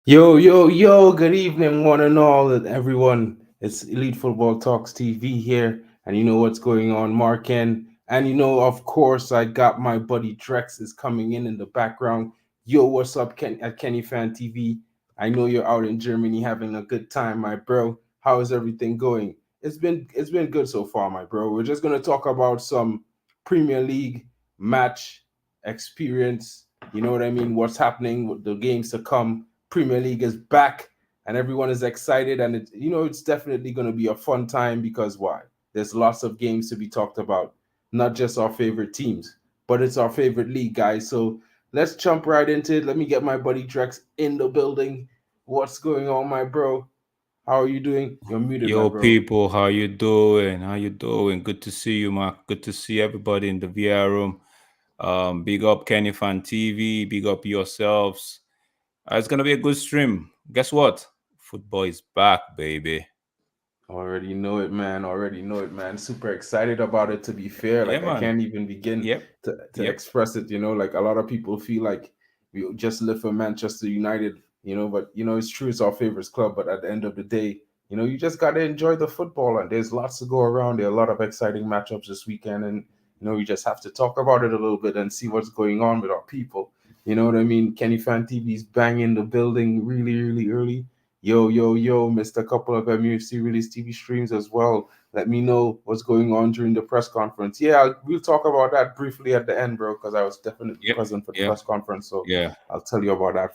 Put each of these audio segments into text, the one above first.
Yo, good evening, one and all, and everyone. It's Elite Football Talks TV here, and you know what's going on, Marken. And of course, I got my buddy Drex is coming in the background. Yo, what's up, at Kenny Fan TV? I know you're out in Germany having a good time, my bro. How is everything going? It's been good so far, my bro. We're just gonna talk about some Premier League match experience. You know what I mean? What's happening with the games to come. Premier League is back and everyone is excited, and it's definitely going to be a fun time because why? There's lots of games to be talked about, not just our favorite teams, but it's our favorite league, guys. So let's jump right into it. Let me get my buddy Drex in the building. What's going on, my bro? How are you doing? You're muted, my Yo, bro. people, how you doing? How you doing? Good to see you, Mark. Good to see everybody in the VR room. Big up Kenny Fan TV. Big up yourselves. It's gonna be a good stream. Guess what? Football is back, baby. Already know it, man. Already know it, man. Super excited about it, to be fair. Yeah, Like, I man. can't even begin Yep. to Yep. express it, like a lot of people feel like we just live for Manchester United, but it's true, it's our favorite club, but at the end of the day, you just gotta enjoy the football, and there's lots to go around. There are a lot of exciting matchups this weekend, and we just have to talk about it a little bit and see what's going on with our people. You know what I mean? Kenny Fan TV's banging the building really, really early. Yo, missed a couple of MUFC release TV streams as well. Let me know what's going on during the press conference. Yeah, we'll talk about that briefly at the end, bro, because I was definitely Yep. present for the Yeah. press conference. So Yeah. I'll tell you about that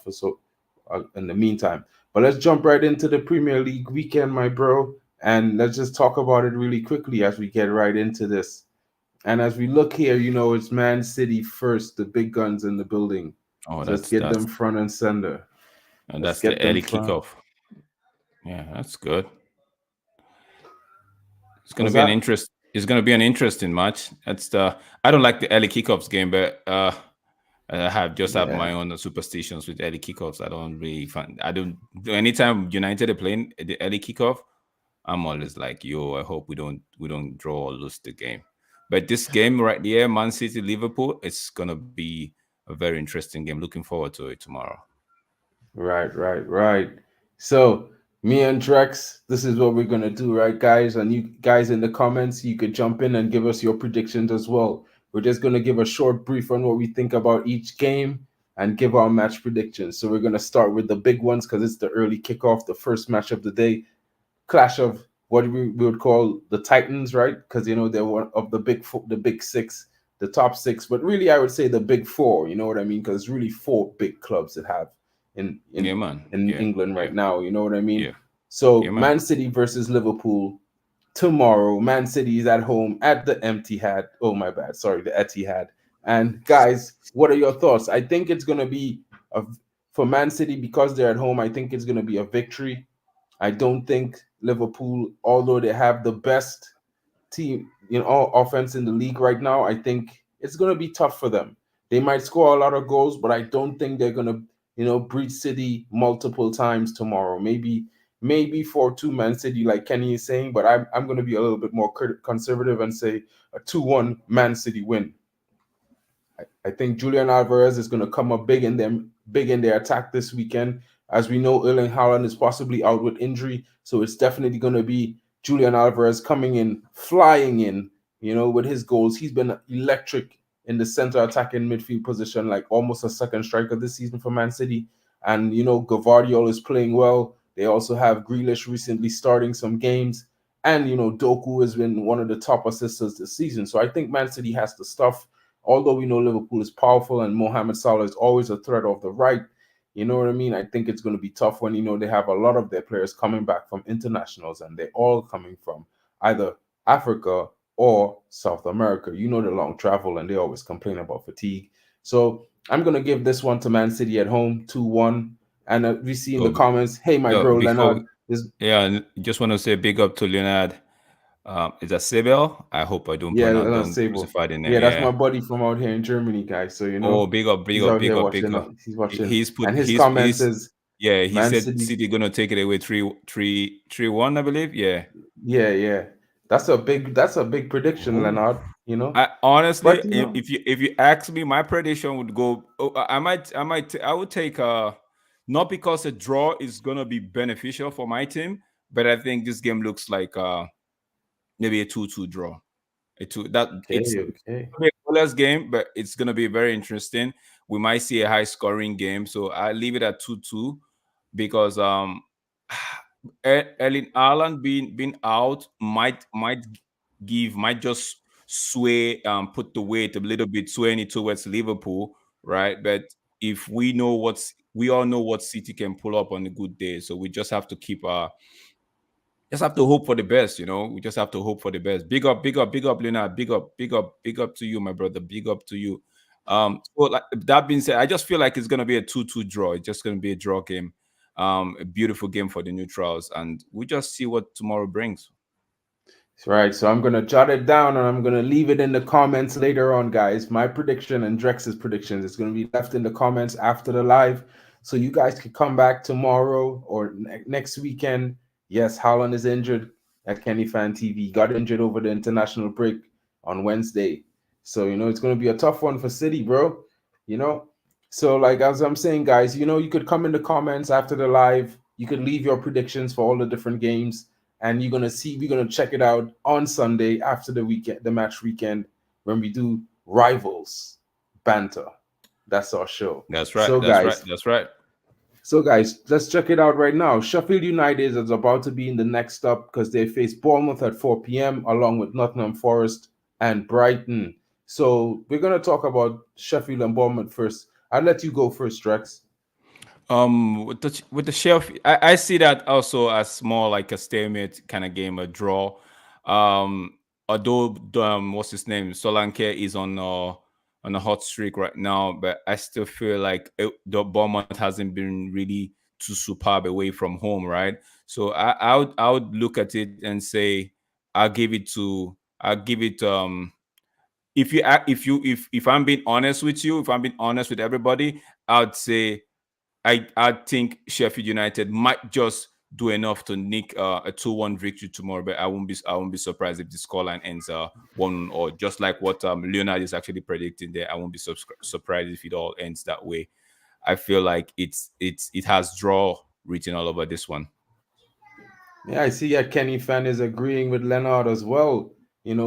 in the meantime. But let's jump right into the Premier League weekend, my bro, and let's just talk about it really quickly as we get right into this. And as we look here, it's Man City first, the big guns in the building. Oh, So let's that's get them that's front and center. and Let's that's the get them early front. kickoff. Yeah, that's good. It's gonna Was be an that? interest. It's gonna be an interesting match. That's the. I don't like the early kickoffs game, but I have my Yeah. own superstitions with early kickoffs. I don't really find. I don't. Anytime United are playing the early kickoff, I'm always like, yo, I hope we don't draw or lose the game. But this game right here, Man City Liverpool, it's gonna be a very interesting game. Looking forward to it tomorrow. Right. So, me and Drex, this is what we're gonna do, right, guys? And you guys in the comments, you could jump in and give us your predictions as well. We're just gonna give a short brief on what we think about each game and give our match predictions. So we're gonna start with the big ones because it's the early kickoff, the first match of the day, clash of what we would call the Titans, right? Because they're one of the the big six, the top six, but really I would say the big four. You know what I mean? Because it's really four big clubs that have in Yeah, in man. in Yeah, England yeah, right now. You know what I mean? yeah, yeah, So man. Man City versus Liverpool tomorrow. Man City is at home at the Etihad. Oh my bad, sorry, the Etihad. And guys, what are your thoughts? I think it's gonna be a for Man City because they're at home. I think it's gonna be a victory. I don't think Liverpool, although they have the best team, offense in the league right now, I think it's going to be tough for them. They might score a lot of goals, but I don't think they're going to, breach City multiple times tomorrow. Maybe 4-2 Man City, like Kenny is saying, but I'm going to be a little bit more conservative and say a 2-1 Man City win. I think Julian Alvarez is going to come up big in their attack this weekend. As we know, Erling Haaland is possibly out with injury, so it's definitely going to be Julian Alvarez coming in, flying in. With his goals, he's been electric in the center attacking midfield position, like almost a second striker this season for Man City. And Gavardiol is playing well. They also have Grealish recently starting some games, and Doku has been one of the top assisters this season. So I think Man City has the stuff. Although we know Liverpool is powerful and Mohamed Salah is always a threat off the right, you know what I mean? I think it's going to be tough when, they have a lot of their players coming back from internationals and they're all coming from either Africa or South America. You know the long travel, and they always complain about fatigue. So I'm gonna give this one to Man City at home, 2-1. And we see in the So, comments, hey, my yeah, bro Leonard, this yeah, just want to say big up to Leonard. Is that Sebel? I hope I don't yeah, pronounce, Leonard don't Sable. crucify the name. Yeah, that's my Yeah. buddy from out here in Germany, guys. So Oh, big up, big he's up, out big here up, big watching. up. He's watching, He's and put his comments he's is yeah. He Man said City's. City gonna take it away 3-1, I believe. Yeah. Yeah, yeah. That's a big prediction, Oh. Leonard. I honestly, But if you ask me, my prediction would go. Oh, I would take not because a draw is gonna be beneficial for my team, but I think this game looks like maybe a 2-2 draw. A two that okay, it's okay. gonna be a close game, but it's gonna be very interesting. We might see a high scoring game, so I leave it at 2-2 because Erling Haaland being out might just sway put the weight a little bit swaying it towards Liverpool, right? But if we all know what City can pull up on a good day, so we just have to hope for the best, We just have to hope for the best. Big up, big up, big up, Leonard. Big up, big up, big up to you, my brother. Big up to you. So like that being said, I just feel like it's gonna be a 2-2 draw. It's just gonna be a draw game. A beautiful game for the neutrals, and we just see what tomorrow brings. Right, so I'm gonna jot it down and I'm gonna leave it in the comments later on, guys. My prediction and Drex's predictions is gonna be left in the comments after the live, so you guys can come back tomorrow or next weekend. Yes, Haaland is injured at Kenny Fan TV. Got injured over the international break on Wednesday, so it's gonna be a tough one for City, bro. You know, so like as I'm saying, guys, you could come in the comments after the live. You could leave your predictions for all the different games, and we're gonna check it out on Sunday after the match weekend, when we do rivals banter. That's our show. That's right. So That's right. guys, That's right. let's check it out right now. Sheffield United is about to be in the next stop because they face Bournemouth at 4 p.m. along with Nottingham Forest and Brighton. So we're gonna talk about Sheffield and Bournemouth first. I'll let you go first, Drex. With the shelf, I see that also as more like a stalemate kind of game, a draw. Um, although what's his name, Solanke is on a hot streak right now, but I still feel like the Bournemouth hasn't been really too superb away from home, right? So I would look at it and say I'll give it if I'm being honest with you, if I'm being honest with everybody, I'd say I think Sheffield United might just do enough to nick a 2-1 victory tomorrow, but I won't be surprised if the scoreline ends 1, or just like what Leonard is actually predicting there. I won't be surprised if it all ends that way. I feel like it has draw written all over this one. Yeah, I see that Kenny Fan is agreeing with Leonard as well.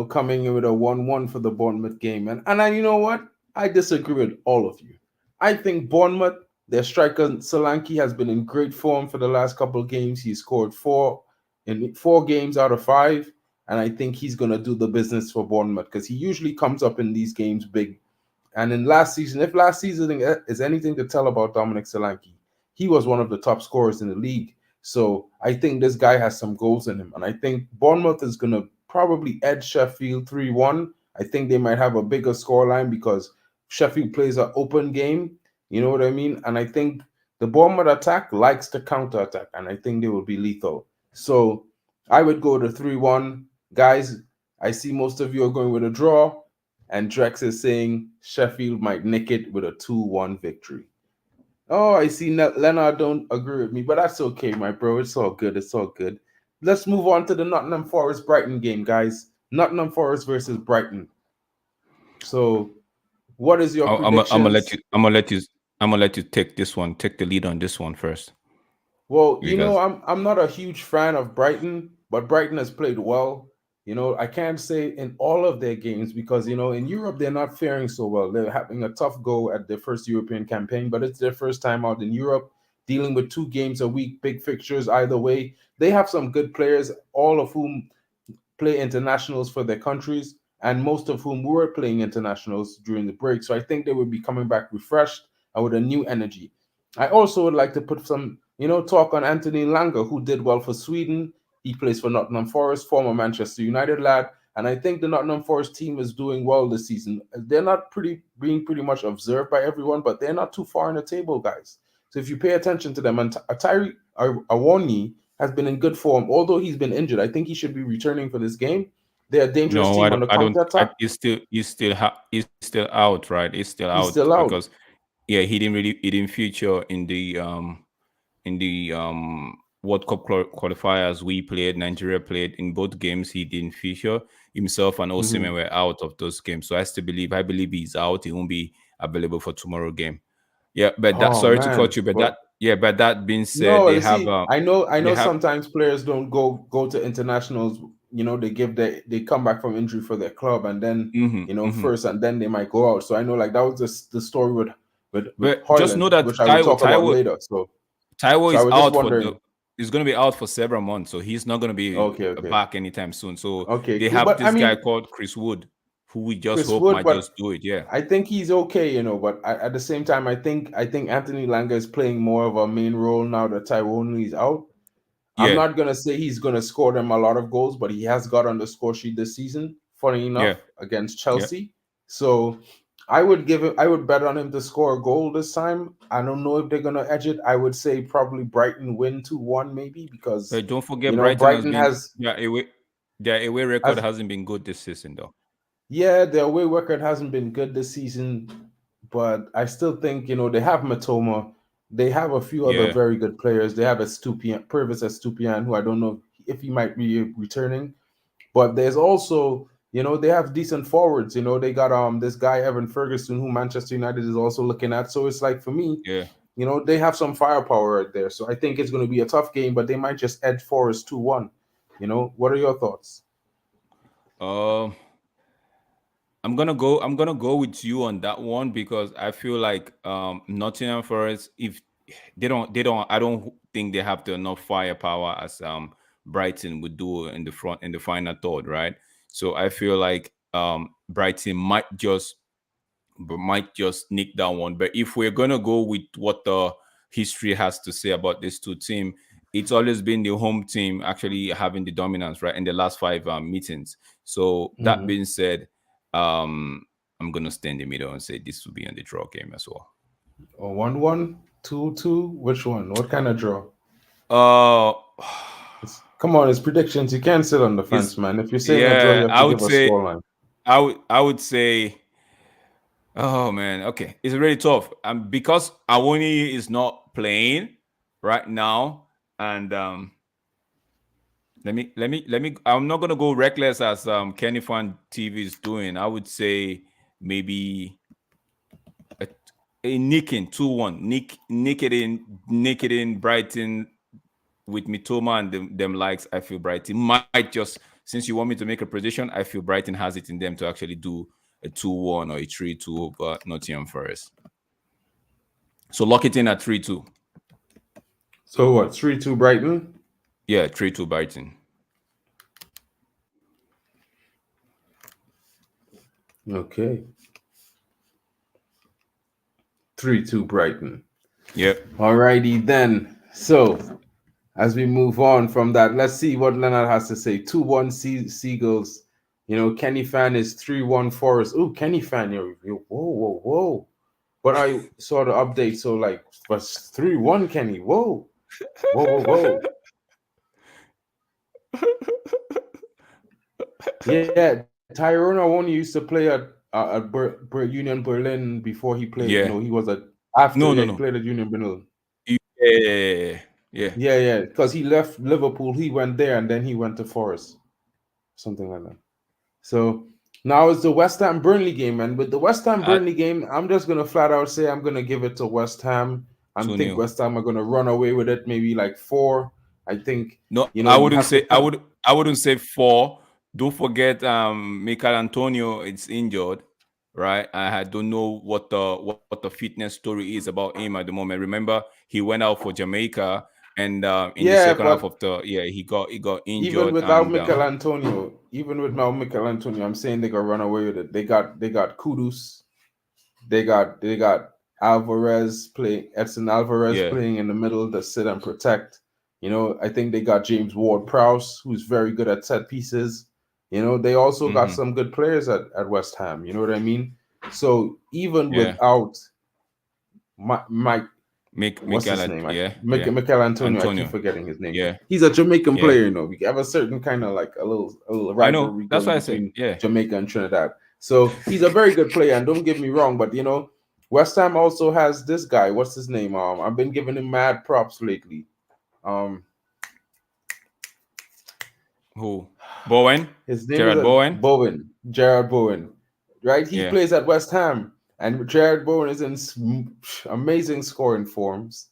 Coming in with a 1-1 for the Bournemouth game. And you know what? I disagree with all of you. I think Bournemouth, their striker Solanke, has been in great form for the last couple of games. He scored 4 games out of 5. And I think he's going to do the business for Bournemouth because he usually comes up in these games big. And in last season, if last season is anything to tell about Dominic Solanke, he was one of the top scorers in the league. So I think this guy has some goals in him. And I think Bournemouth is going to probably edge Sheffield 3-1. I think they might have a bigger scoreline because Sheffield plays an open game. You know what I mean? And I think the Bournemouth attack likes to counter attack. And I think they will be lethal. So I would go to 3-1. Guys, I see most of you are going with a draw. And Drex is saying Sheffield might nick it with a 2-1 victory. Oh, I see Leonard don't agree with me, but that's okay, my bro. It's all good. It's all good. Let's move on to the Nottingham Forest Brighton game, guys. Nottingham Forest versus Brighton. So, what is your I'm gonna let predictions? you. I'm gonna let you take this one. Take the lead on this one first, Well, because I'm not a huge fan of Brighton, but Brighton has played well. I can't say in all of their games because in Europe they're not faring so well. They're having a tough go at their first European campaign, but it's their first time out in Europe, dealing with 2 games a week, big fixtures either way. They have some good players, all of whom play internationals for their countries, and most of whom were playing internationals during the break. So I think they will be coming back refreshed and with a new energy. I also would like to put some, talk on Anthony Langer, who did well for Sweden. He plays for Nottingham Forest, former Manchester United lad. And I think the Nottingham Forest team is doing well this season. They're not being pretty much observed by everyone, but they're not too far in the table, guys. So if you pay attention to them, and Atari Awoni has been in good form, although he's been injured. I think he should be returning for this game. They're a dangerous No, team on the I don't. counter attack. He's still out, right? He's still He's out still out. because yeah, he didn't feature in the World Cup qualifiers we played. Nigeria played in both games. He didn't feature. Himself and Mm-hmm. Osimhen were out of those games. So I believe he's out. He won't be available for tomorrow game. Yeah, but that Oh sorry to cut man, you, but but that being said, no, they you have see, I they know. have Sometimes players don't go to internationals. They come back from injury for their club, and then hmm. first, and then they might go out. So I know, like that was the story with But just know Hoyland, that which I will talk about later. Taiwo So I is was just out wondering. he's going to be out for several months, so he's not going to be Okay, okay, back anytime soon. So okay, they cool. have But I this guy mean, called Chris Wood, who we just Chris hope Wood, might but just do it. Yeah, I think he's okay, But at the same time, I think Anthony Langa is playing more of a main role now that Tyrone is out. I'm yeah, not gonna say he's gonna score them a lot of goals, but he has got on the score sheet this season. Funny yeah, enough, against yeah. Chelsea. So I would bet on him to score a goal this time. I don't know if they're gonna edge it. I would say probably Brighton win 2-1 maybe because But don't forget, Brighton has Brighton been has their away record has hasn't been good this season though. yeah, their away record hasn't been good this season, but I still think they have Matoma. They have a few other Yeah, very good players. They have Estupian, Purvis Estupian, who I don't know if he might be returning. But there's also, they have decent forwards. They got this guy Evan Ferguson, who Manchester United is also looking at. So it's like for me, yeah. they have some firepower right there. So I think it's going to be a tough game, but they might just edge Forest 2-1. What are your thoughts? Um, I'm gonna go with you on that one because I feel like Nottingham Forest, if they don't I don't think they have the enough firepower as Brighton would do in the final third, right? So I feel like Brighton might just nick that one. But if we're gonna go with what the history has to say about this two team, it's always been the home team actually having the dominance, right, in the last five meetings. So that Mm-hmm. being said, I'm gonna stay in the middle and say this will be on the draw game as well. 1-1, 2-2. Which one? What kind of draw? Uh Come on, it's predictions. You can't sit on the it's fence, man. If you're saying a draw, you yeah, have to give a scoreline. I would say oh man, okay. It's really tough. Because Awoni is not playing right now, and I'm not gonna go reckless as Kenny Fan TV is doing. I would say maybe a nicking 2-1. Nick it in Brighton with Mitoma and them likes. I feel Brighton might just, since you want me to make a prediction, I feel Brighton has it in them to actually do a 2-1 or a 3-2 over Nottingham Forest. So lock it in at 3-2. So what? 3-2 Brighton. Yeah, 3-2 Brighton. Okay, 3-2 Brighton. Yep. Alrighty then. So as we move on from that, let's see what Leonard has to say. 2-1 Seagulls. Kenny Fan is 3-1 Forest. Ooh, Kenny Fan, whoa, whoa, whoa. But I saw the update, so like, but 3-1 Kenny. Whoa, whoa, whoa, whoa. Yeah, Tyrone Awoni used to play at Union Berlin before he played. Yeah. He was after, No, no, yeah, he no. played at Union Berlin. Yeah. Yeah. Yeah, because he left Liverpool, he went there, and then he went to Forest, something like that. So now it's the West Ham Burnley game, and with the West Ham At Burnley game, I'm just gonna flat out say I'm gonna give it to West Ham. I think 2-0. West Ham are gonna run away with it, maybe like 4. I think No, you have to put. I wouldn't say 4. Don't forget Michael Antonio is injured, right? don't know what the fitness story is about him at the moment. Remember, he went out for Jamaica, and in the Yeah, second half but of the he got even injured, without and Michael Antonio, I'm saying they're gonna run away with it. They got Kudus, they got Alvarez playing, Edson Alvarez yeah, playing in the middle to sit and protect. I think they got James Ward-Prowse, who's very good at set pieces. They also got Mm-hmm. some good players at West Ham. You know what I mean? So even Yeah. without Mike, what's his Michaela, name? yeah, Michael yeah. Michael Antonio. I keep Antonio. forgetting his name. Yeah, He's a Jamaican yeah. player. We have a certain kind of like a little I know. rivalry That's going why I said, between yeah. Jamaica and Trinidad. So he's a very good player, and don't get me wrong, but West Ham also has this guy. What's his name? I've been giving him mad props lately. Um, Who? Bowen? His name is Gerard Bowen? Bowen, Gerard Bowen, right? He Yeah. plays at West Ham, and Gerard Bowen is in amazing scoring forms.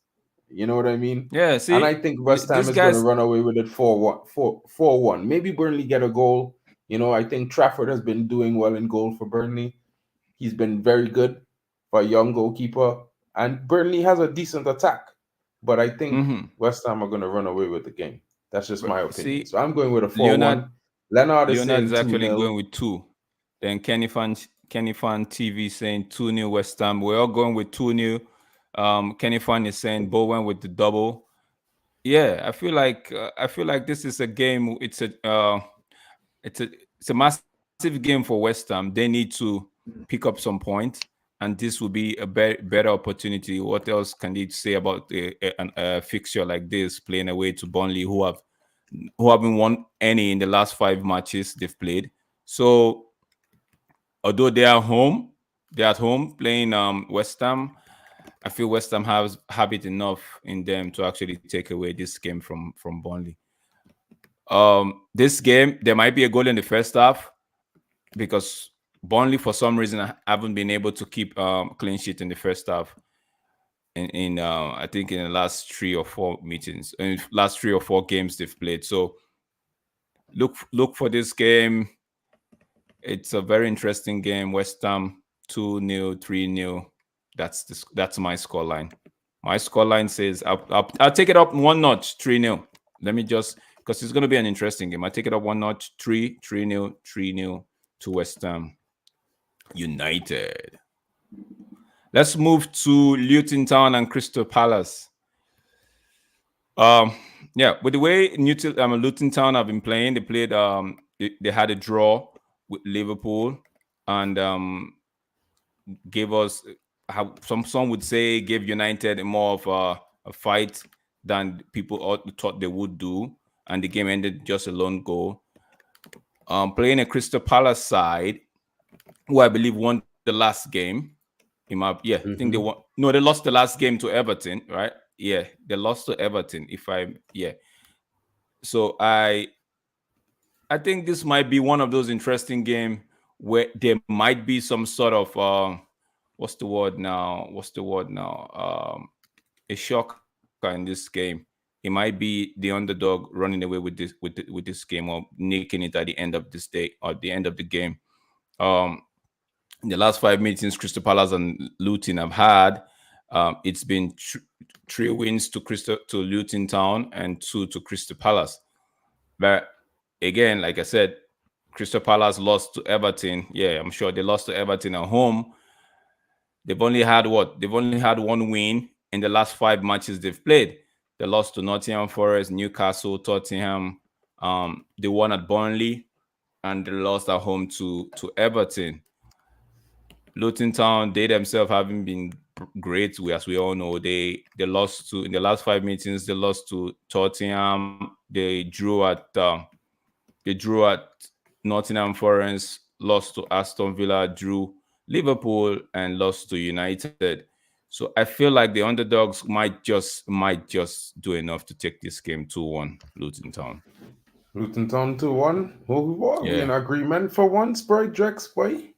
You know what I mean? Yeah, And see, I think West Ham this is going to guy's. run away with it 4-1. 4-1. Maybe Burnley get a goal. I think Trafford has been doing well in goal for Burnley. He's been very good for a young goalkeeper, and Burnley has a decent attack. But I think Mm-hmm. West Ham are going to run away with the game. That's just But my opinion. see, So I'm going with a Leonard 4-1. Leonard is Leonard is saying 2 actually nil. going with two. Then Kenny Fan TV saying 2-0 West Ham. We're all going with 2-0. Kenny Fan is saying Bowen with the double. Yeah, I feel like this is a game. It's a massive game for West Ham. They need to pick up some points, and this will be a better opportunity. What else can they say about a fixture like this, playing away to Burnley, who haven't won any in the last 5 matches they've played? So although they're at home playing West Ham. I feel West Ham have it enough in them to actually take away this game from Burnley. This game there might be a goal in the first half because Burnley for some reason haven't been able to keep clean sheet in the first half. In I think in the last 3 or 4 meetings, in last 3 or 4 games they've played. So look for this game. It's a very interesting game. West Ham 2-0, 3-0. That's my scoreline. My scoreline says I'll take it up one notch, 3-0. Let me just because it's going to be an interesting game. I take it up one notch, 3-0, 3-0 to West Ham United. Let's move to Luton Town and Crystal Palace. Um, yeah, with the way Luton Town have been playing, they had a draw with Liverpool and gave us how some would say gave United more of a fight than people thought they would do, and the game ended just a lone goal. Playing a Crystal Palace side, who I believe won the last game. I think they won. Hmm. No, they lost the last game to Everton, right? Yeah, they lost to Everton. So I think this might be one of those interesting games where there might be some sort of what's the word now? A shocker in this game. It might be the underdog running away with this game or nicking it at the end of this day or the end of the game. Um, in the last 5 meetings Crystal Palace and Luton have had, it's been 3 wins to Luton Town and 2 to Crystal Palace. But again, like I said, Crystal Palace lost to Everton. Yeah, I'm sure they lost to Everton at home. They've only had what? They've only had 1 win in the last 5 matches they've played. They lost to Nottingham Forest, Newcastle, Tottenham. They won at Burnley, and they lost at home to Everton. Luton Town, they themselves haven't been great. As we all know, they lost to in the last 5 meetings. They lost to Tottenham. They drew at Nottingham Forest, lost to Aston Villa, drew Liverpool, and lost to United. So I feel like the underdogs might just do enough to take this game 2-1 Luton Town. Luton Town 2-1. What? We in Yeah. agreement for once, bro, Drex, boy.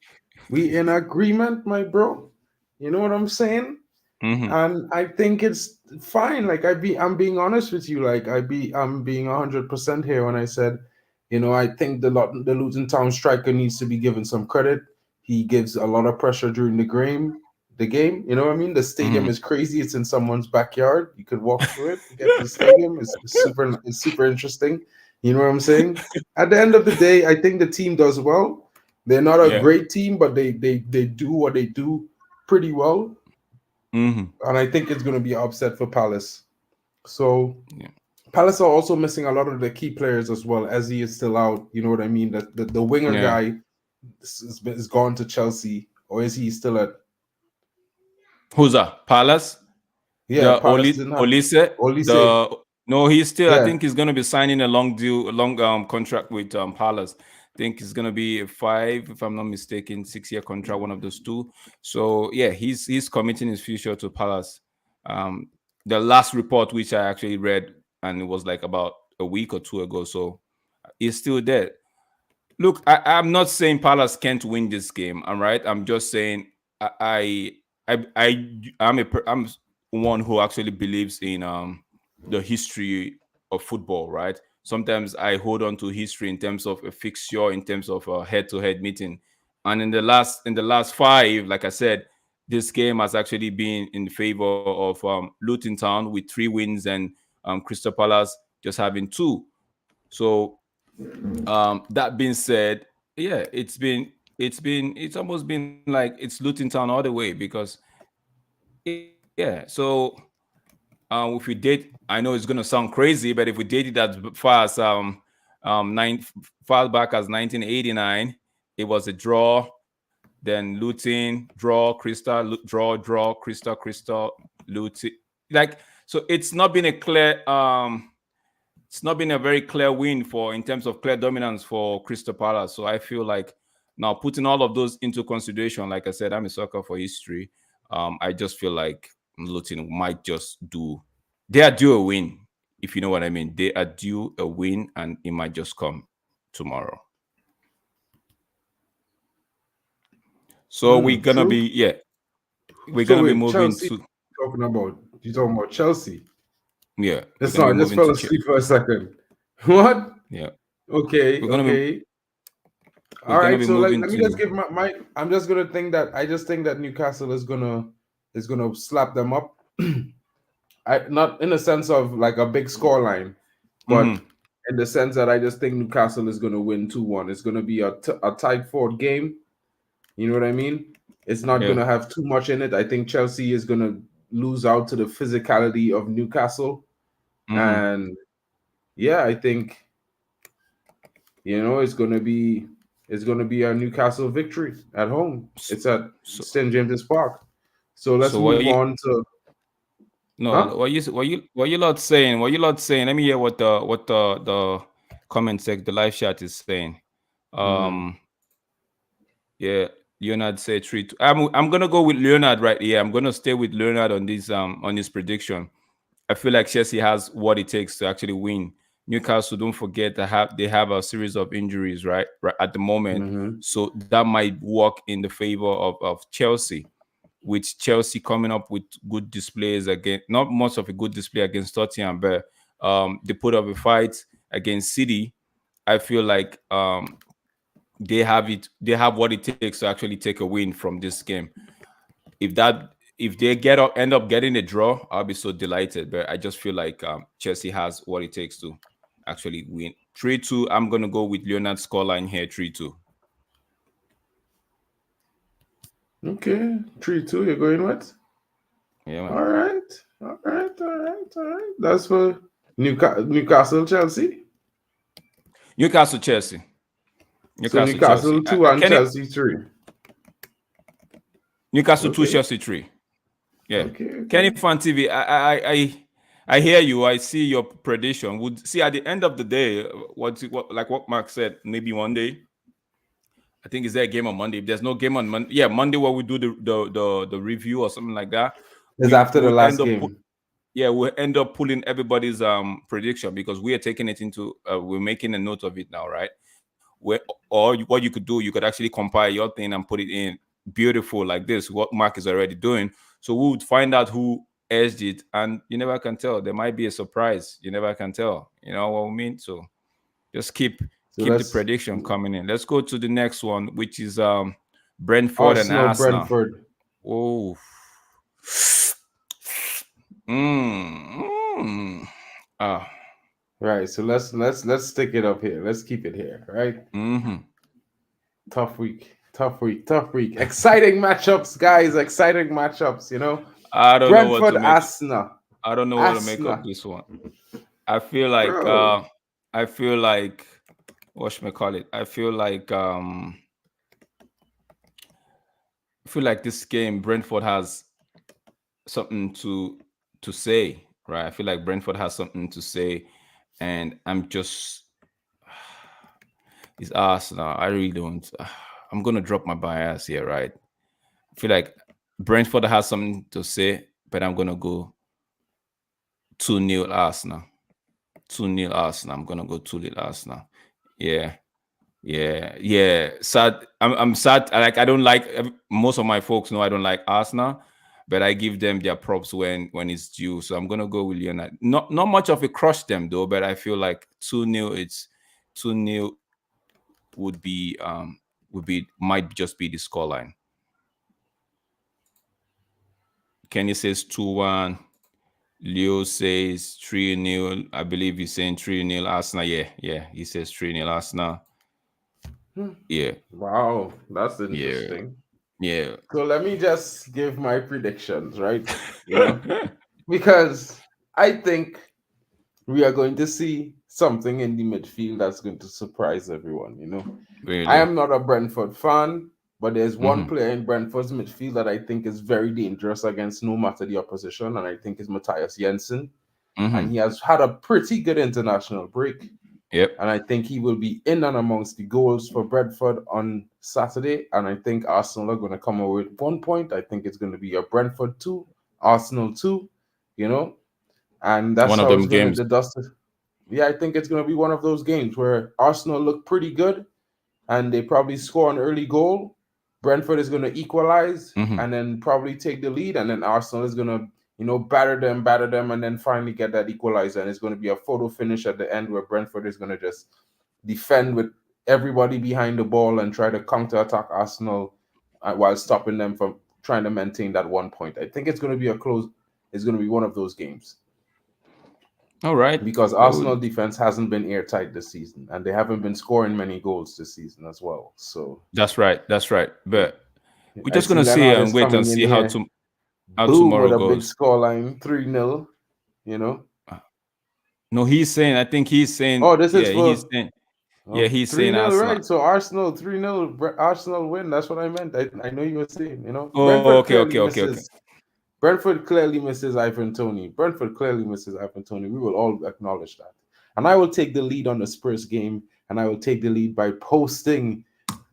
We in agreement, my bro. You know what I'm saying? Hmm. And I think it's fine. Like I'm being honest with you. I'm being 100% here when I said, I think the Luton Town striker needs to be given some credit. He gives a lot of pressure during the game. The game, you know what I mean? The stadium Hmm. is crazy. It's in someone's backyard. You could walk through it to get to the stadium. It's super interesting. You know what I'm saying? At the end of the day, I think the team does well. They're not a Yeah. great team, but they do what they do pretty well, Hmm. and I think it's going to be an upset for Palace. So Yeah. Palace are also missing a lot of the key players as well, as he is still out. You know what I mean? That the winger Yeah. guy is gone to Chelsea, or is he still at? Who's that? Palace? Yeah, The Palace didn't have Olise? Olise. The no, he's still. I Yeah, think he's gonna be signing a long deal, a long contract with Palace. I think it's gonna be a 5, if I'm not mistaken, 6-year contract, one of those two. So yeah, he's committing his future to Palace. Um, the last report which I actually read, and it was like about a week or two ago. So he's still there. Look, I'm not saying Palace can't win this game. I'm right. I'm just saying I I'm one who actually believes in the history of football. Right. Sometimes I hold on to history in terms of a fixture, in terms of a head-to-head meeting, and in the last 5, like I said, this game has actually been in favor of Luton Town with 3 wins and Crystal Palace just having 2. So that being said, yeah, it's almost been like it's Luton Town all the way because yeah. So if we did, I know it's gonna sound crazy, but if we did it as far as nine far back as 1989, it was a draw. Then Luton draw, Crystal draw, Crystal Luton. Like so, it's not been a very clear win for in terms of clear dominance for Crystal Palace. So I feel like now putting all of those into consideration, like I said, I'm a sucker for history. I just feel like Luton might just do. They are due a win, if you know what I mean. They are due a win, and it might just come tomorrow. So we're gonna true. be we're So gonna be wait, moving Chelsea to talking about you talking about Chelsea? we're That's gonna not. be I just moving fell to asleep for a second. What? yeah. Okay, We're gonna be okay. we're All gonna right. be So like, moving let me just to give my. I'm just gonna think that I just think that Newcastle is gonna slap them up. I not in the sense of like a big score line, but mhm, in the sense that I just think Newcastle is gonna win 2-1. It's gonna be a tight fought game. You know what I mean? It's not yeah. gonna have too much in it. I think Chelsea is gonna lose out to the physicality of Newcastle, Mhm. and yeah, I think it's gonna be a Newcastle victory at home. So, It's at so, St James's Park. So let's so what move you on to no huh? what you lot saying? What you lot saying? Let me hear what the comment sec the live chat is saying. Hmm. Um yeah, Leonard said 3-2. I'm gonna go with Leonard right here. I'm gonna stay with Leonard on this prediction. I feel like Chelsea has what it takes to actually win. Newcastle, don't forget that they have a series of injuries right at the moment, Hmm. so that might work in the favor of Chelsea. With Chelsea coming up with good displays again, not much of a good display against Tottenham, but they put up a fight against City. I feel like they have what it takes to actually take a win from this game. If they end up getting a draw, I'll be so delighted. But I just feel like Chelsea has what it takes to actually win. 3-2. I'm gonna go with Leonard's scoreline here. 3-2. Okay, 3-2. You're going with? Yeah, man. All right, all right, all right, all right. That's for Newcastle, Chelsea. Newcastle, Chelsea. So Newcastle, Chelsea. Newcastle 2 and Kenny, Chelsea 3. Newcastle 2, Okay, Chelsea 3. Yeah. okay, Kenny okay. Fan TV. I hear you. I see your prediction. Would see at the end of the day, what Mark said. Maybe one day. I think is there a game on Monday? If there's no game on Monday, yeah, Monday where we do the review or something like that, It's we after the would last end up game. we'll end up pulling everybody's prediction because we are taking it into we're making a note of it now, right? Where or what you could do, you could actually compile your thing and put it in beautiful like this. What Mark is already doing, so we would find out who edged it, and you never can tell. There might be a surprise. You never can tell. You know what I mean? So just So keep the let's prediction coming in. Let's go to the next one, which is Brentford and Arsenal Arsenal. Brentford. Oh, mm, mm. Ah, Right. So let's stick it up here. Let's keep it here. Right. mm-hmm. Tough week. Tough week. Tough week. Exciting matchups, guys. Exciting matchups. I don't know what Brentford to make. Arsenal. I don't know what to make of Arsenal. this one. I feel like bro. I feel like what should I call it? I feel like this game Brentford has something to say, right? I feel like Brentford has something to say, and I'm just it's Arsenal. I really don't. I'm gonna drop my bias here, right? I feel like Brentford has something to say, but I'm gonna go 2-0 Arsenal. 2-0 Arsenal. I'm gonna go 2-0 Arsenal. Yeah. Yeah, yeah. Sad. I'm sad. I don't like most of my folks know I don't like Arsenal, but I give them their props when it's due. So I'm gonna go with Leonard. Not much of a crush them though, but I feel like 2-0. It's 2-0 would be might just be the scoreline. Kenny says 2-1. Leo says 3-0. I believe he's saying 3-0 Arsenal. Yeah, yeah. He says 3-0 Arsenal. Hmm. Yeah, Wow, that's yeah, interesting. yeah. So let me just give my predictions, right? You know, because I think we are going to see something in the midfield that's going to surprise everyone. I Really. am not a Brentford fan, but there's one Mm-hmm. player in Brentford's midfield that I think is very dangerous against no matter the opposition, and I think is Matthias Jensen. And Mm-hmm. he has had a pretty good international break. Yep. And I think he will be in and amongst the goals for Brentford on Saturday. And I think Arsenal are going to come away with 1 point. I think it's going to be a Brentford 2, Arsenal 2, you know, and that's One of how it's them going to games. the dust. Yeah, I think it's going to be one of those games where Arsenal look pretty good and they probably score an early goal. Brentford is going to equalize Mm-hmm. and then probably take the lead, and then Arsenal is going to, batter them, and then finally get that equalizer. And it's going to be a photo finish at the end where Brentford is going to just defend with everybody behind the ball and try to counter attack Arsenal while stopping them from trying to maintain that 1 point. I think it's going to be a close. It's going to be one of those games All right. because Oh, Arsenal defense hasn't been airtight this season, and they haven't been scoring many goals this season as well. So that's right. That's right. yeah, But we're I just see gonna see Leonard and is wait and coming in see how here, to how boom, tomorrow with a big goes. scoreline, 3-0. You know, No, he's saying. I think he's saying. oh, this is Yeah, he's for saying. Yeah, he's three saying nil, Arsenal. right? So Arsenal 3-0, Arsenal win. That's what I meant. I know you were saying. Oh, okay, okay, okay, okay. Brentford clearly misses Ivan Tony. Brentford clearly misses Ivan Tony. We will all acknowledge that. And I will take the lead on the Spurs game, and I will take the lead by posting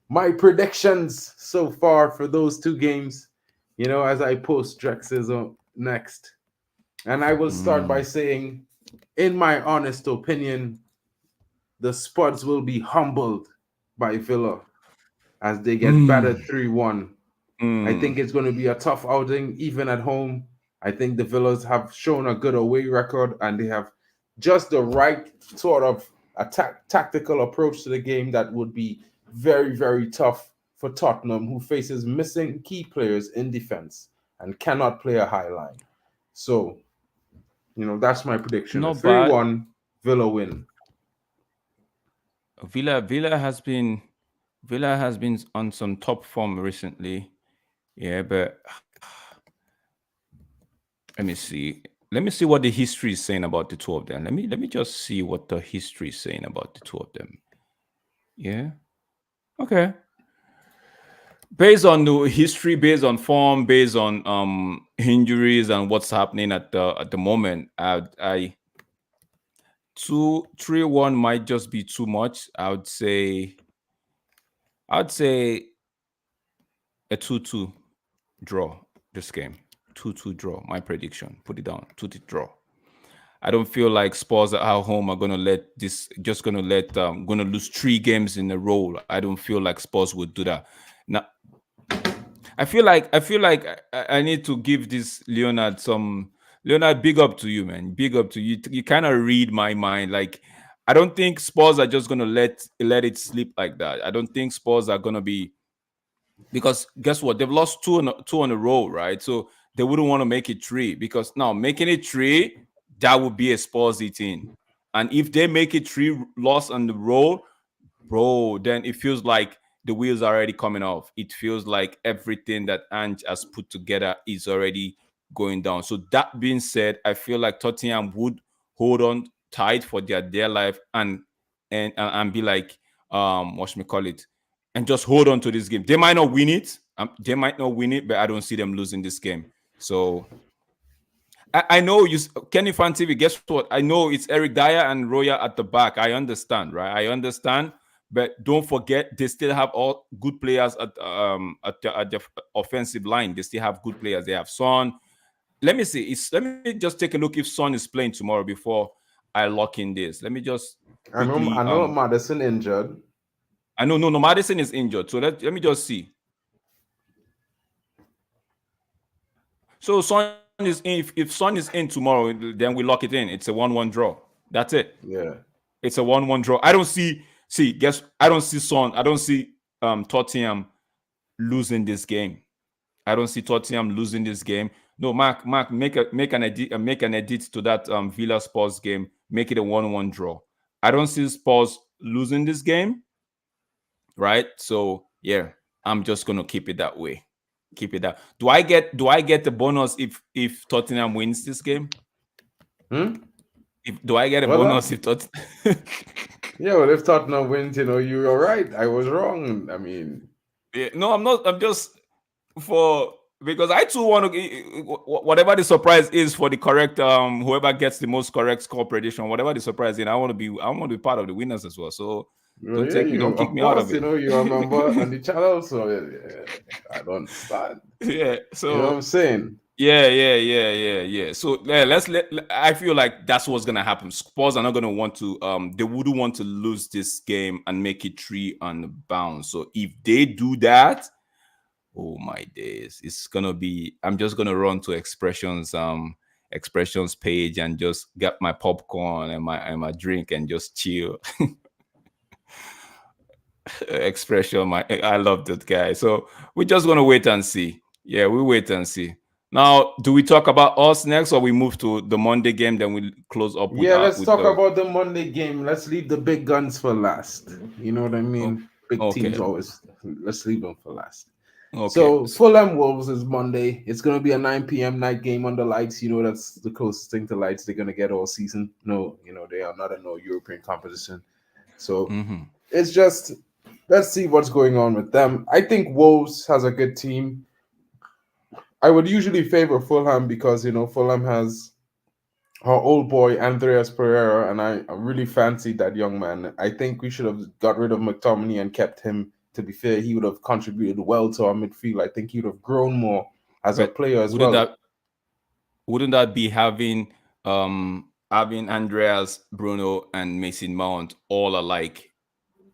my predictions so far for those two games. As I post Drex's next. And I will start by Mm. saying, in my honest opinion, the Spuds will be humbled by Villa as they get Mm. battered 3-1. I Mm. think it's going to be a tough outing, even at home. I think the Villas have shown a good away record and they have just the right sort of tactical approach to the game that would be very, very tough for Tottenham, who faces missing key players in defense and cannot play a high line. So, that's my prediction. A Not bad. 3-1 Villa win. Villa has been on some top form recently. Yeah, but let me see. Let me see what the history is saying about the two of them. Let me just see what the history is saying about the two of them. Yeah. Okay. Based on the history, based on form, based on injuries and what's happening at the moment, I 2-3-1 might just be too much. I'd say a 2-2 draw this game. 2-2 draw. My prediction. Put it down. 2-2 draw. I don't feel like Spurs at home are gonna lose 3 games in a row. I don't feel like Spurs would do that. Now I feel like I need to give this Leonard, big up to you, man. Big up to you. You kind of read my mind. Like I don't think Spurs are just gonna let it slip like that. I don't think Spurs are gonna be because guess what? They've lost two on a row, right? So they wouldn't want to make it 3 because now making it 3 that would be a Spurs thing. And if they make it 3 loss on the row, bro, then it feels like the wheels are already coming off. It feels like everything that Ange has put together is already going down. So that being said, I feel like Tottenham would hold on tight for their life and be like, what should we call it, and just hold on to this game. They might not win it. But I don't see them losing this game. So I know you, Kenny Fan TV. Guess what? I know it's Eric Dyer and Roya at the back. I understand, right? I understand, but don't forget they still have all good players at the offensive line. They still have good players. They have Son. Let me see. Let me just take a look if Son is playing tomorrow before I lock in this. Let me just quickly. I know Madison injured. I know no Madison is injured. So let me just see. So Son is in. If Son is in tomorrow, then we lock it in. It's a 1-1 draw. That's it. Yeah. It's a 1-1 draw. I don't see. Guess I don't see Son. I don't see Tottenham losing this game. I don't see Tottenham losing this game. No, Mark, make an edit to that Villa Spurs game. Make it a 1-1 draw. I don't see Spurs losing this game. Right? So yeah, I'm just gonna keep it that way. Keep it that. Do I get the bonus if Tottenham wins this game? Do I get a bonus if Tottenham? Yeah, well, if Tottenham wins, you are right. I was wrong. I mean, yeah, no, I'm not. I'm just because I too want to whatever the surprise is for the correct whoever gets the most correct score prediction, whatever the surprise is, I want to be part of the winners as well. So don't kick me out of it. You're a member on the channel, so I don't understand. Yeah, so you know what I'm saying. Yeah. So I feel like that's what's gonna happen. Spurs are not gonna want to. They wouldn't want to lose this game and make it 3 on the bounce. So if they do that, oh my days, it's gonna be. I'm just gonna run to expressions page and just get my popcorn and my drink and just chill. Expression, I love that guy. So we're just gonna wait and see. Yeah, we wait and see. Now, do we talk about us next, or we move to the Monday game? Then we close up. Let's talk about the Monday game. Let's leave the big guns for last. You know what I mean? Big teams always. Let's leave them for last. Okay. So Fulham Wolves is Monday. It's gonna be a 9 p.m. night game under lights. That's the closest thing to lights they're gonna get all season. No, they are not a no European competition. So it's just let's see what's going on with them. I think Wolves has a good team. I would usually favor Fulham because, Fulham has our old boy, Andreas Pereira, and I really fancied that young man. I think we should have got rid of McTominay and kept him. To be fair, he would have contributed well to our midfield. I think he would have grown more as a player as well. Wouldn't that be having Andreas, Bruno, and Mason Mount all alike?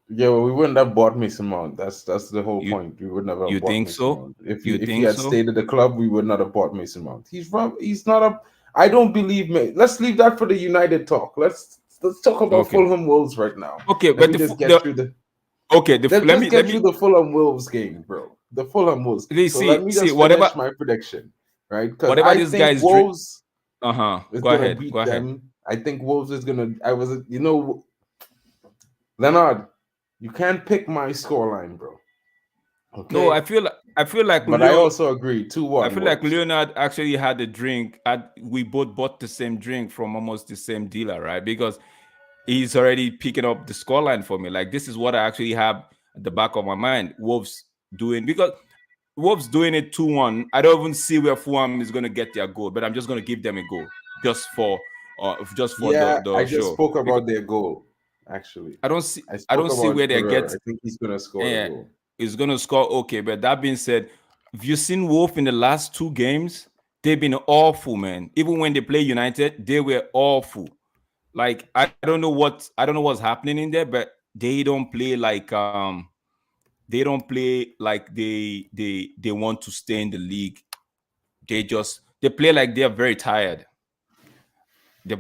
Yeah, well, we wouldn't have bought Mason Mount. That's the whole point. We would never have bought Mason Mount. If he had stayed at the club, we would not have bought Mason Mount. He's not a. I don't believe. Let's leave that for the United talk. Let's talk about Fulham Wolves right now. Okay, let me just get through the Fulham Wolves game, bro. The Fulham Wolves. So let me just finish my prediction, right? Because I think Wolves. Go ahead. Beat them. I think Wolves is gonna. Leonard. You can't pick my scoreline, bro. Okay. No, I feel like. But I also agree. 2-1. I feel like Leonard actually had a drink. We both bought the same drink from almost the same dealer, right? Because he's already picking up the scoreline for me. Like, this is what I actually have at the back of my mind. Wolves doing it 2-1. I don't even see where Fulham is going to get their goal, but I'm just going to give them a goal just for the show. I just spoke about their goal. Actually, I don't see where they get. I think he's gonna score. Yeah, he's gonna score. Okay, but that being said, have you seen Wolf in the last 2 games? They've been awful, man. Even when they play United, they were awful. Like, I don't know what's happening in there, but they don't play like they want to stay in the league. They play like they're very tired. They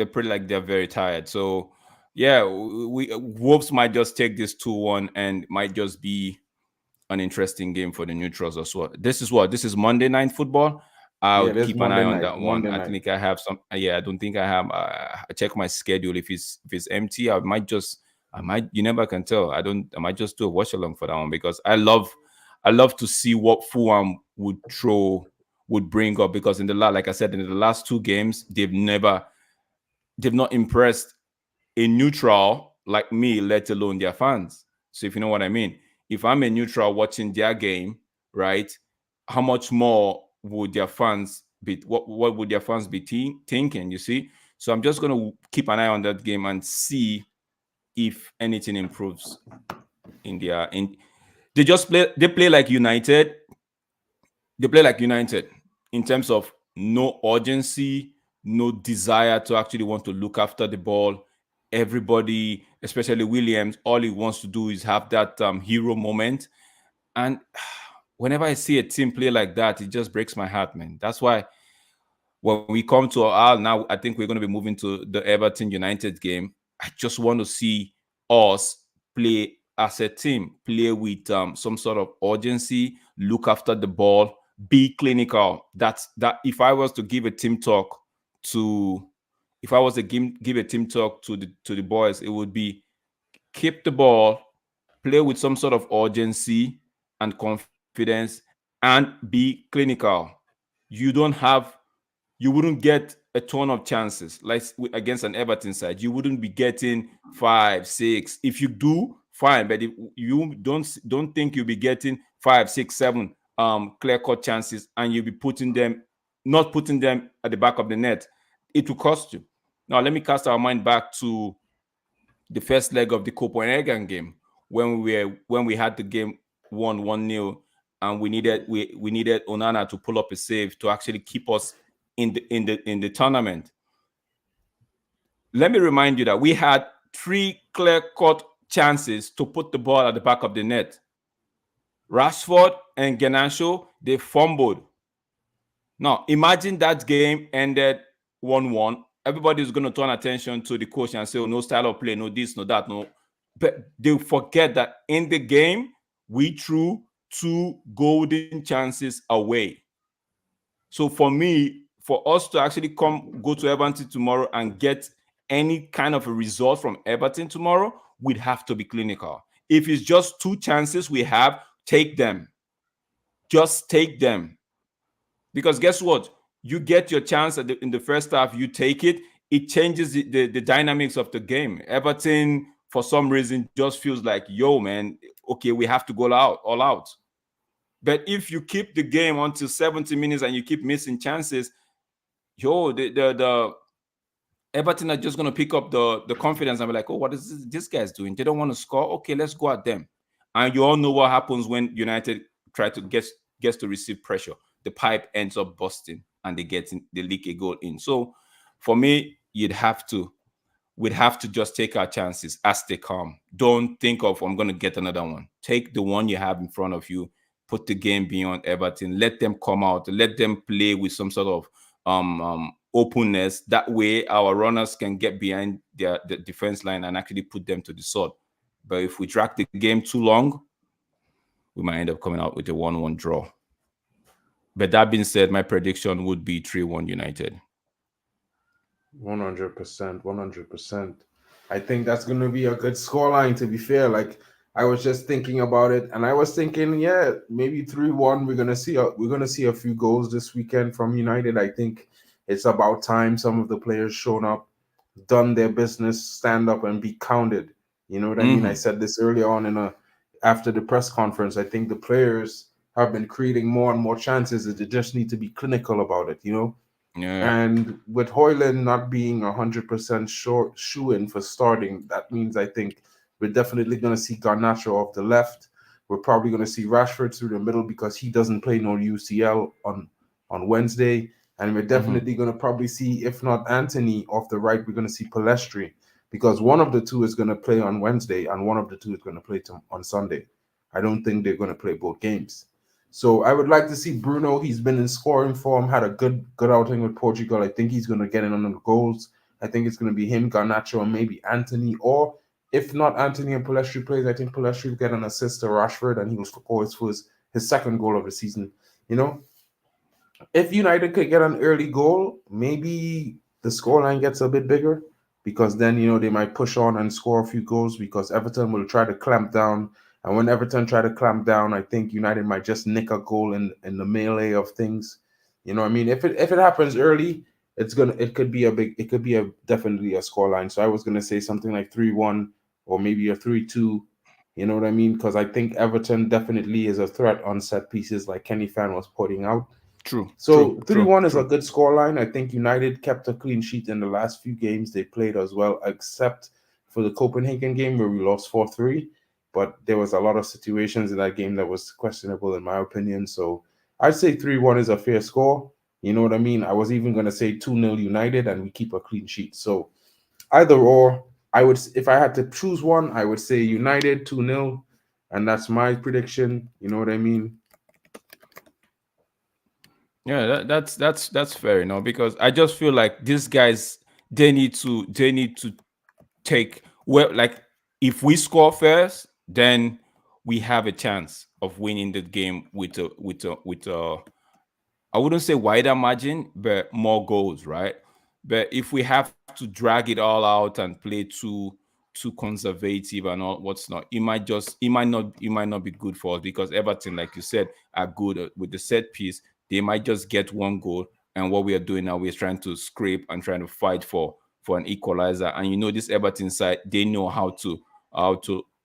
play like they're very tired. So. Yeah, Wolves might just take this 2-1 and might just be an interesting game for the neutrals as well. This is Monday Night Football. I'll keep an eye on that one. I think I have some. I don't think I have. I check my schedule. If it's empty, I might. You never can tell. I might just do a watch along for that one because I love to see what Fulham would bring up because like I said, in the last 2 games, they've never they've not impressed a neutral like me, let alone their fans. So if you know what I mean, if I'm a neutral watching their game, right, how much more would their fans be? What would their fans be thinking? You see, so I'm just gonna keep an eye on that game and see if anything improves in their in. They play like United. They play like United in terms of no urgency, no desire to actually want to look after the ball. Everybody, especially Williams, all he wants to do is have that hero moment. And whenever I see a team play like that, it just breaks my heart, man. That's why when we come to now, I think we're going to be moving to the Everton United game. I just want to see us play as a team, play with some sort of urgency, look after the ball, be clinical. That. If I was to give a team talk to, if I was to give a team talk to the boys, it would be keep the ball, play with some sort of urgency and confidence, and be clinical. You wouldn't get a ton of chances like against an Everton side. You wouldn't be getting 5, 6. If you do, fine, but if you don't think you'll be getting 5, 6, 7 clear cut chances, and you'll be not putting them at the back of the net, it will cost you. Now let me cast our mind back to the first leg of the Copenhagen game when we had the game 1-0, and we needed Onana to pull up a save to actually keep us in the tournament. Let me remind you that we had 3 clear-cut chances to put the ball at the back of the net. Rashford and Garnacho, they fumbled. Now, imagine that game ended 1-1. Everybody's going to turn attention to the coach and say, oh, no style of play, no this, no that, no. But they forget that in the game, we threw 2 golden chances away. So for me, for us to actually go to Everton tomorrow and get any kind of a result from Everton tomorrow, we'd have to be clinical. If it's just 2 chances we have, take them. Just take them. Because guess what? You get your chance in the first half, you take it. It changes the dynamics of the game. Everton, for some reason, just feels like, yo, man, okay, we have to go all out. But if you keep the game until 70 minutes and you keep missing chances, the Everton are just going to pick up the confidence and be like, oh, what is this guy's doing? They don't want to score. Okay, let's go at them. And you all know what happens when United try to gets to receive pressure. The pipe ends up busting and they leak a goal in. So for me, we'd have to just take our chances as they come. Don't think of, I'm going to get another one. Take the one you have in front of you, put the game beyond Everton, let them come out, let them play with some sort of openness. That way our runners can get behind the defense line and actually put them to the sword. But if we drag the game too long, we might end up coming out with a 1-1 draw. But that being said, my prediction would be 3-1 United. 100%, 100%. I think that's going to be a good scoreline, to be fair. Like, I was just thinking about it, and I was thinking, yeah, maybe 3-1. We're gonna see a few goals this weekend from United. I think it's about time some of the players shown up, done their business, stand up and be counted. You know what I mean? I said this earlier on after the press conference. I think the players have been creating more and more chances. They just need to be clinical about it, you know? Yeah. And with Højlund not being 100% sure shoe-in for starting, that means I think we're definitely going to see Garnacho off the left. We're probably going to see Rashford through the middle because he doesn't play no UCL on Wednesday. And we're definitely going to probably see, if not Anthony off the right, we're going to see Palestri, because one of the two is going to play on Wednesday and one of the two is going to play on Sunday. I don't think they're going to play both games. So I would like to see Bruno. He's been in scoring form, had a good outing with Portugal. I think he's going to get in on the goals. I think it's going to be him, Garnacho, and maybe Anthony. Or if not Anthony and Palestri plays, I think Palestri will get an assist to Rashford, and he will score his second goal of the season. You know, if United could get an early goal, maybe the scoreline gets a bit bigger, because then, you know, they might push on and score a few goals, because Everton will try to clamp down. And when Everton try to clamp down, I think United might just nick a goal in the melee of things. You know what I mean? If it happens early, it could be a big, it could be a definitely a score line. So I was gonna say something like 3-1 or maybe a 3-2. You know what I mean? Because I think Everton definitely is a threat on set pieces, like Kenny Fan was pointing out. True, true, So true, 3-1 is a true. good scoreline. I think United kept a clean sheet in the last few games they played as well, except for the Copenhagen game where we lost 4-3. But there was a lot of situations in that game that was questionable in my opinion. So I'd say 3-1 is a fair score. You know what I mean? I was even gonna say 2-0 United and we keep a clean sheet. So either or, I would, if I had to choose one, I would say United 2-0, and that's my prediction. You know what I mean? Yeah, that's fair enough because I just feel like these guys they need to take well like if we score first, then we have a chance of winning the game with a I wouldn't say wider margin, but more goals, right? But if we have to drag it all out and play too conservative and all what's not, it might not be good for us because Everton, like you said, are good with the set piece. They might just get one goal, and what we are doing now, we're trying to scrape and trying to fight for an equalizer. And you know, this Everton side, they know how to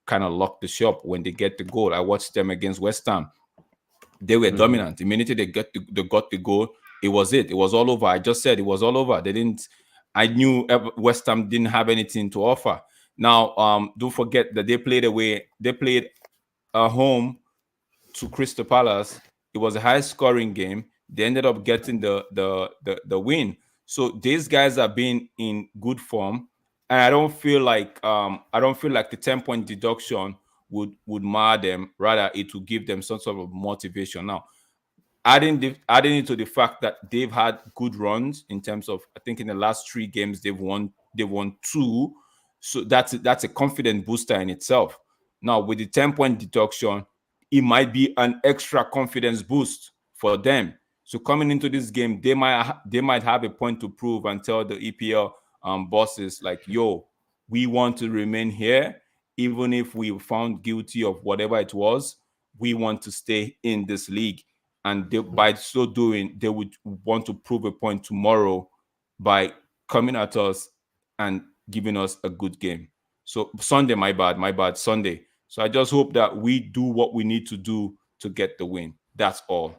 kind of lock the shop when they get the goal. I watched them against West Ham. They were Hmm. dominant. Immediately they got the goal, it was it. It was all over. I just said it was all over. They didn't. I knew West Ham didn't have anything to offer. Now, don't forget that they played away. They played at home to Crystal Palace. It was a high scoring game. They ended up getting the win. So these guys are being in good form, and I don't feel like the 10 point deduction would mar them. Rather, it will give them some sort of motivation. Now, adding it to the fact that they've had good runs in terms of I think in the last 3 games they've won two, so that's a confident booster in itself. Now with the 10 point deduction, it might be an extra confidence boost for them. So coming into this game, they might have a point to prove and tell the EPL bosses like, "Yo, we want to remain here, even if we found guilty of whatever it was. We want to stay in this league." And by so doing, they would want to prove a point tomorrow by coming at us and giving us a good game. So Sunday, my bad, Sunday. So I just hope that we do what we need to do to get the win. That's all.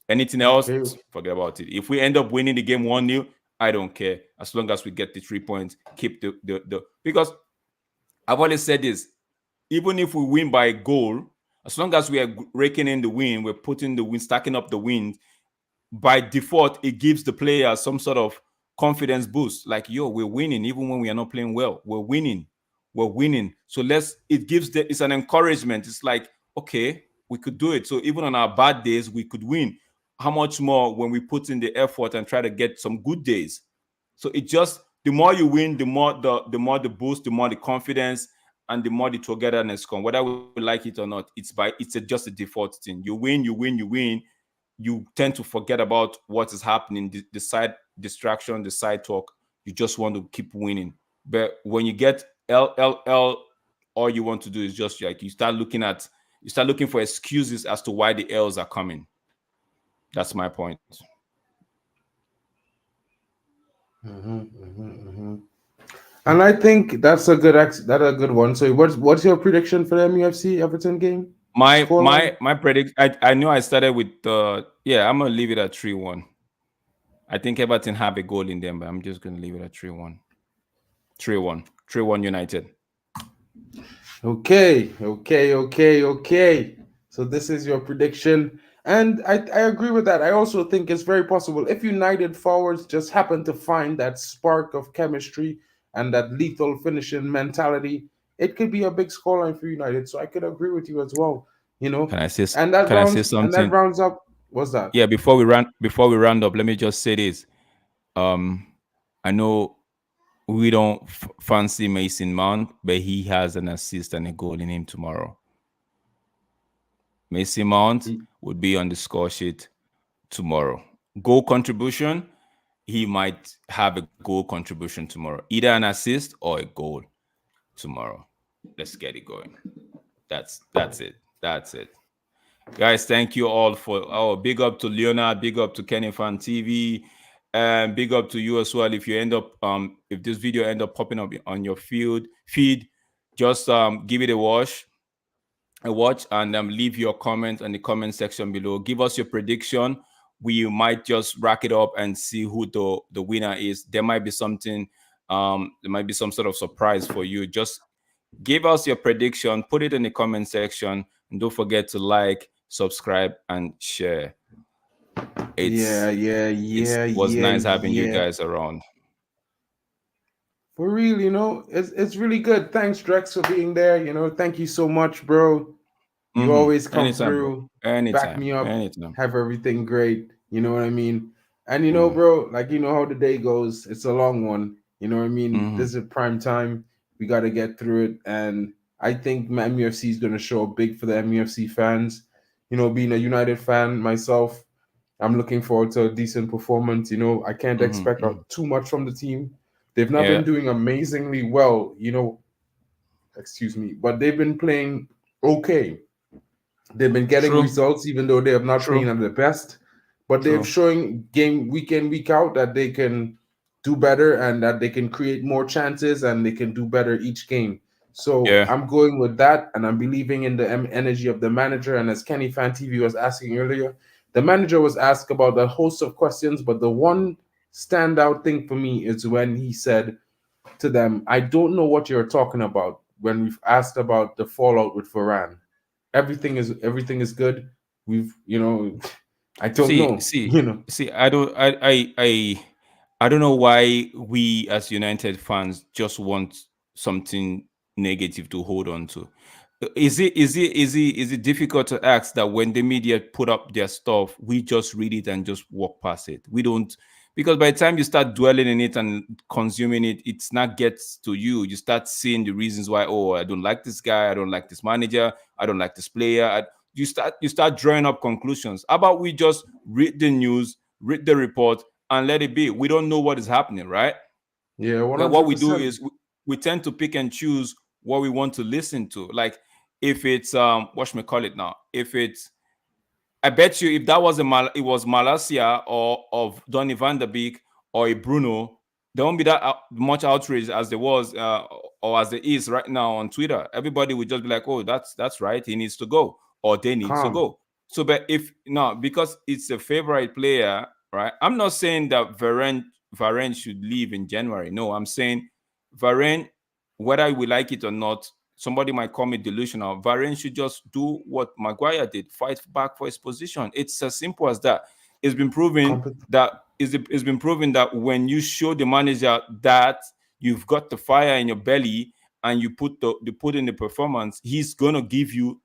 Anything else, Okay. forget about it. If we end up winning the game 1-0, I don't care. As long as we get the 3 points, keep the because I've always said this, even if we win by a goal, as long as we are raking in the win, we're putting the win, stacking up the wins, by default, it gives the players some sort of confidence boost. Like, yo, we're winning, even when we are not playing well. We're winning. We're winning. So it gives it's an encouragement. It's like, okay, we could do it. So even on our bad days, we could win. How much more when we put in the effort and try to get some good days? So it just, the more you win, the more the boost, the more the confidence, and the more the togetherness come. Whether we like it or not, just a default thing. You win, you win, you win, you tend to forget about what is happening, the side distraction, the side talk. You just want to keep winning. But when you get LLL, all you want to do is just like you start looking for excuses as to why the L's are coming. That's my point. Hmm. Hmm. Hmm. And I think that's a that's a good one. So what's your prediction for the MUFC Everton game scoreline? My predict. I know I started with yeah. I'm gonna leave it at 3-1. I think Everton have a goal in them, but I'm just gonna leave it at 3-1. 3-1. 3-1 United. Okay, okay, okay, okay. So this is your prediction. And I agree with that. I also think it's very possible if United forwards just happen to find that spark of chemistry and that lethal finishing mentality, it could be a big scoreline for United. So I could agree with you as well. You know, Can I say and that something? rounds up. What's that? Yeah, before we round up, let me just say this. Um, I know we don't fancy Mason Mount, but he has an assist and a goal in him tomorrow. Mason Mount would be on the score sheet tomorrow. Goal contribution, he might have a goal contribution tomorrow, either an assist or a goal tomorrow. Let's get it going. That's it. That's it. Guys, thank you all for big up to Leonard, big up to Kenny Fan TV. And big up to you as well. If you end up if this video end up popping up on your feed, just give it a watch and leave your comment in the comment section below. Give us your prediction. We might just rack it up and see who the winner is. There might be something, there might be some sort of surprise for you. Just give us your prediction, put it in the comment section, and don't forget to like, subscribe, and share. Yeah, yeah, It yeah, was yeah, nice having you yeah. guys around. For real, it's really good. Thanks, Drex, for being there. Thank you so much, bro. You always come Anytime, bro. through, back Anytime. me up, Anytime. have everything great. You know what I mean? And Mm-hmm. bro, like how the day goes. It's a long one. You know what I mean? Mm-hmm. This is prime time. We got to get through it, and I think MUFC is going to show up big for the MUFC fans. Being a United fan myself, I'm looking forward to a decent performance. I can't expect Mm-hmm. too much from the team. They've not been Yeah. doing amazingly well. Excuse me, but they've been playing okay. They've been getting True. results even though they have not playing True. at the best, but they've True. showing game week in week out that they can do better and that they can create more chances and they can do better each game. So Yeah. I'm going with that, and I'm believing in the energy of the manager. And as Kenny Fan TV was asking earlier, the manager was asked about a host of questions, but the one standout thing for me is when he said to them, "I don't know what you're talking about." When we've asked about the fallout with Varane, everything is good. We've I don't See, know. see, see. I don't know why we as United fans just want something negative to hold on to. Is it difficult to ask that when the media put up their stuff, we just read it and just walk past it? We don't, because by the time you start dwelling in it and consuming it, it's not gets to you. You start seeing the reasons why. Oh, I don't like this guy. I don't like this manager. I don't like this player. You start drawing up conclusions. How about we just read the news, read the report, and let it be? We don't know what is happening, right? Yeah, one But what hundred we do percent. is we tend to pick and choose what we want to listen to. Like if it's what should we call it now? If it's, I bet you if that was it was Malasia or of Donny van der Beek or a Bruno, there won't be that much outrage as there was or as there is right now on Twitter. Everybody would just be like, "Oh, that's right. He needs to go, or they need to Calm. go." So, but if no, because it's a favorite player, right? I'm not saying that Varane should leave in January. No, I'm saying Varane, whether we like it or not, somebody might call me delusional. Varane should just do what Maguire did, fight back for his position. It's as simple as that. It's been proven Compet- that it's been proven that when you show the manager that you've got the fire in your belly and you put in the performance, he's gonna give you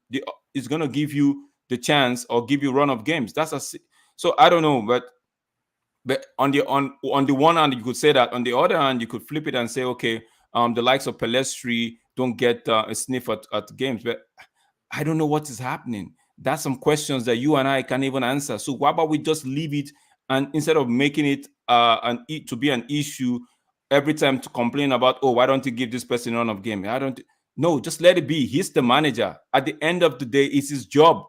the chance or give you run of games. So I don't know, but on the one hand, you could say that. On the other hand, you could flip it and say, okay, the likes of Pelestri don't get a sniff at games. But I don't know what is happening. That's some questions that you and I can't even answer. So why about we just leave it, and instead of making it to be an issue every time to complain about, oh, why don't you give this person run of game? I don't. No, just let it be. He's the manager. At the end of the day, it's his job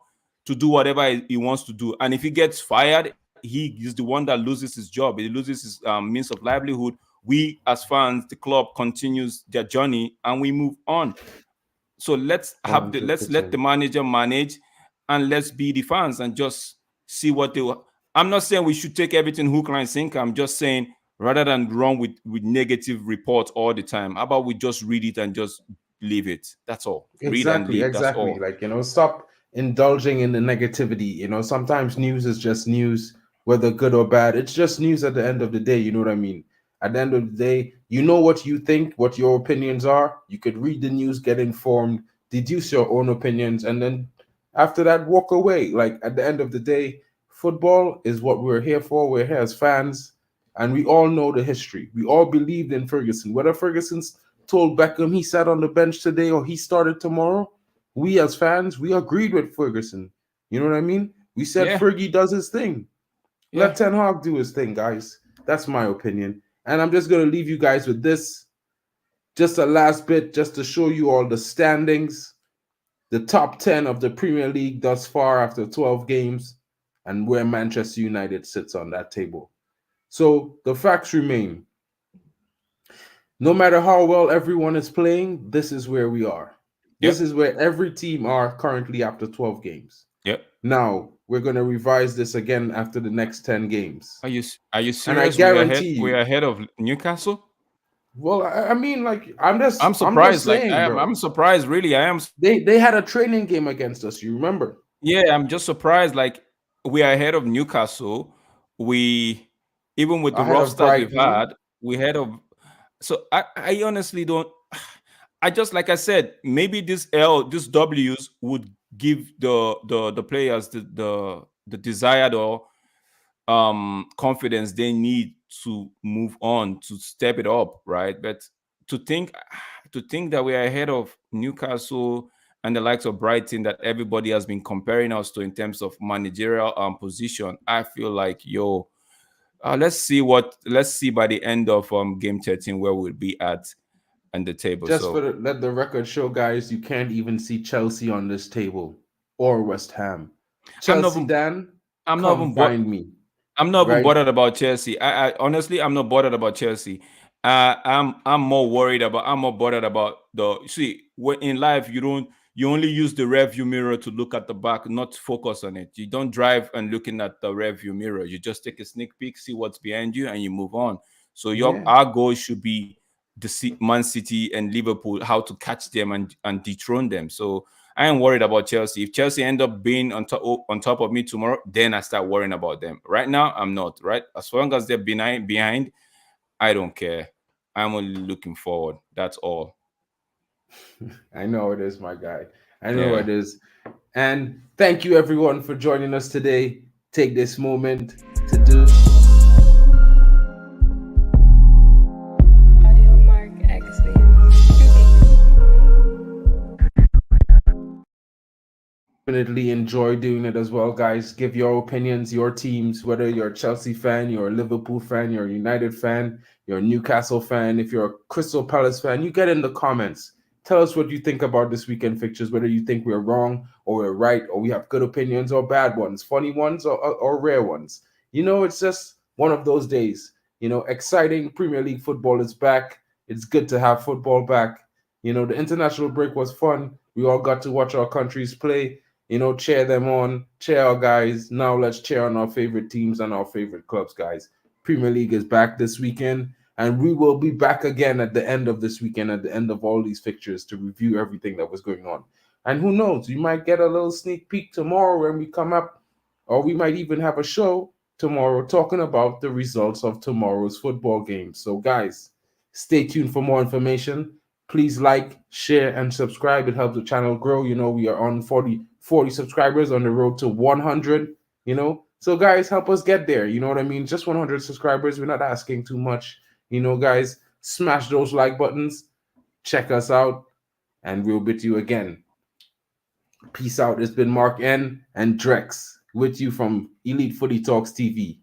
to do whatever he wants to do. And if he gets fired, he is the one that loses his job. He loses his means of livelihood. We, as fans, the club continues their journey and we move on. So let's let the 100%. manager manage, and let's be the fans and just see what they will. I'm not saying we should take everything hook, line, sinker. I'm just saying rather than run with negative reports all the time, how about we just read it and just leave it? That's all. Read and Exactly, leave. That's exactly. all. Like, stop indulging in the negativity. Sometimes news is just news, whether good or bad. It's just news at the end of the day. You know what I mean? At the end of the day, you know what you think, what your opinions are. You could read the news, get informed, deduce your own opinions, and then after that, walk away. Like, at the end of the day, football is what we're here for. We're here as fans, and we all know the history. We all believed in Ferguson. Whether Ferguson's told Beckham he sat on the bench today or he started tomorrow, we as fans, we agreed with Ferguson. You know what I mean? We said Yeah. Fergie does his thing. Yeah. Let Ten Hag do his thing, guys. That's my opinion. And I'm just going to leave you guys with this. Just a last bit, just to show you all the standings, the top 10 of the Premier League thus far after 12 games, and where Manchester United sits on that table. So the facts remain. No matter how well everyone is playing, this is where we are. This Yep. is where every team are currently after 12 games. Yep. Now, we're going to revise this again after the next 10 games. Are you And I serious? guarantee We're you, ahead of Newcastle. well, I mean, like, I'm I'm just surprised. Like saying, I'm bro. surprised. Really, I am. They had a training game against us, you remember? Yeah, I'm just surprised. Like we are ahead of Newcastle. We even with the Ahead rough of start we've Brighton. had, we ahead of. So I honestly don't. I just like I said, maybe this W's would give the players the desired or confidence they need to move on to step it up, right? But to think to think that we are ahead of Newcastle and the likes of Brighton that everybody has been comparing us to in terms of managerial position, I feel like let's see by the end of game 13 where we'll be at on the table. Just So let the record show, guys, you can't even see Chelsea on this table or West Ham. I'm not Chelsea, even Dan, I'm not come even find me, I'm not even right? bothered about Chelsea. I honestly, I'm not bothered about Chelsea. I'm more worried about. I'm more bothered about the. See, when in life you only use the rear view mirror to look at the back, not focus on it. You don't drive and looking at the rear view mirror. You just take a sneak peek, see what's behind you, and you move on. So your Yeah. our goal should be Man City and Liverpool, how to catch them and dethrone them. So I am worried about Chelsea. If Chelsea end up being on top of me tomorrow, then I start worrying about them. Right now, I'm not. Right, as long as they're behind, I don't care. I'm only looking forward. That's all. I know it is, my guy. I know Yeah. it is. And thank you, everyone, for joining us today. Take this moment to do. Audio Mark XB. Definitely enjoy doing it as well, guys. Give your opinions, your teams, whether you're a Chelsea fan, you're a Liverpool fan, you're a United fan, you're a Newcastle fan, if you're a Crystal Palace fan, you get in the comments. Tell us what you think about this weekend fixtures, whether you think we're wrong or we're right, or we have good opinions or bad ones, funny ones or rare ones. It's just one of those days. Exciting Premier League football is back. It's good to have football back. The international break was fun. We all got to watch our countries play, cheer them on, cheer our guys. Now let's cheer on our favorite teams and our favorite clubs, guys. Premier League is back this weekend, and we will be back again at the end of this weekend, at the end of all these fixtures to review everything that was going on. And who knows, you might get a little sneak peek tomorrow when we come up, or we might even have a show tomorrow talking about the results of tomorrow's football game. So, guys, stay tuned for more information. Please like, share, and subscribe. It helps the channel grow. We are on 40 subscribers on the road to 100. So, guys, help us get there. You know what I mean? Just 100 subscribers. We're not asking too much. Guys, smash those like buttons. Check us out, and we'll bid you again. Peace out. It's been Mark N and Drex with you from Elite Footy Talks TV.